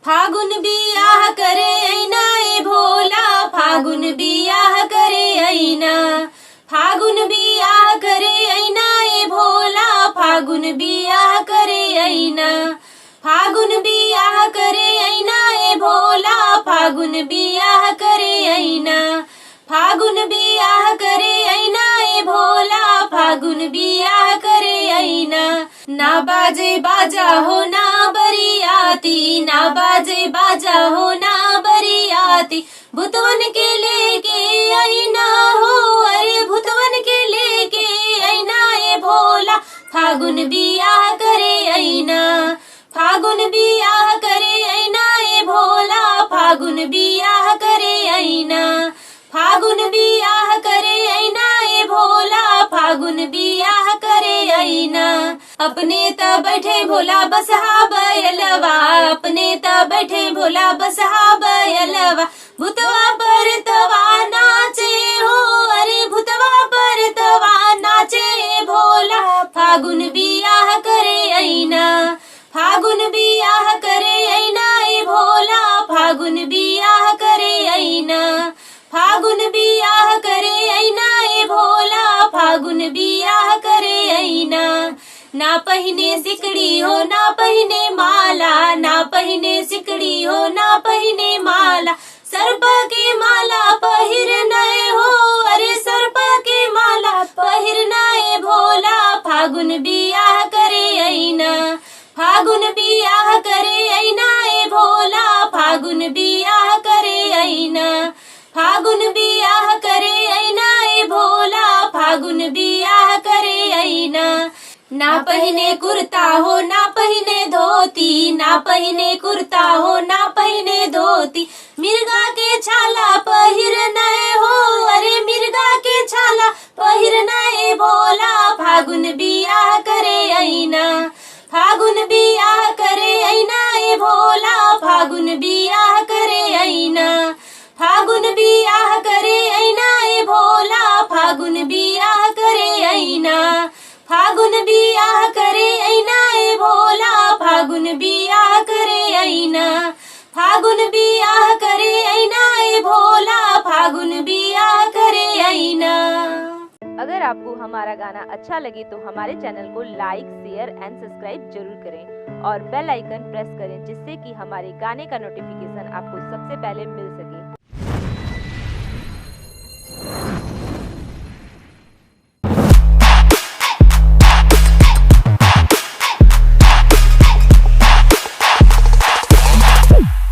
फागुन बियाह करे ऐना ए भोला, फागुन बियाह करे ऐना, फागुन बियाह करे ऐना ए भोला, फागुन बियाह करे ऐना, फागुन बियाह करे ऐना ए भोला, फागुन बियाह करे ऐना, फागुन बियाह करे ऐना ए भोला, फागुन बियाह करे ऐना। ना बाजे बाजा हो ना बरियाती, ना बाजे बाजा हो ना बरियाती, भुतवन के लेके ऐना हो, अरे भुतवन के लेके ऐना ए भोला, फागुन बियाह करे ऐना, फागुन बियाह करे ऐना ए भोला, फागुन बियाह करे ऐना, फागुन बियाह करे ऐना ए भोला, फागुन बियाह करे ऐना। अपने त बैठे भोला बसहा बैलवा, अपने त बैठे भोला बसहा बैलवा, भुतवा पर तवा नाचे हो, अरे भुतवा पर तवा नाचे भोला, फागुन बियाह करे ऐना, फागुन बियाह करे ऐना ए भोला, फागुन बियाह करे ऐना, फागुन बियाह करे ऐना ए भोला, फागुन बियाह करे ऐना। ना पहिने सिकड़ी हो ना पहिने माला, ना पहिने सिकड़ी हो ना पहिने माला, सर्प के माला पहिर नए हो, अरे सर्प के माला पहिर नए भोला, फागुन बियाह करे ऐना, फागुन बियाह करे ऐना ए भोला, फागुन बियाह करे ऐना, फागुन बियाह करे ऐना ए भोला, फागुन बियाह करे ऐना। ना पहिने कुर्ता हो ना पहिने धोती, ना पहिने कुर्ता हो ना पहिने धोती, मिर्गा के छाला पहिर नए हो, अरे मिर्गा के छाला पहिर नए भोला, फागुन बियाह करे ऐना, फागुन बियाह करे ऐना ए भोला, फागुन बियाह करे ऐना, फागुन बियाह करे ऐना ए भोला, फागुन बियाह करे ऐना, फागुन बियाह करे ऐना ए भोला, फागुन बियाह करे ऐना, फागुन बियाह करे ऐना ए भोला, फागुन बियाह करे ऐना। अगर आपको हमारा गाना अच्छा लगे तो हमारे चैनल को लाइक, शेयर एंड सब्सक्राइब जरूर करें और बेल आइकन प्रेस करें, जिससे कि हमारे गाने का नोटिफिकेशन आपको सबसे पहले मिल सके।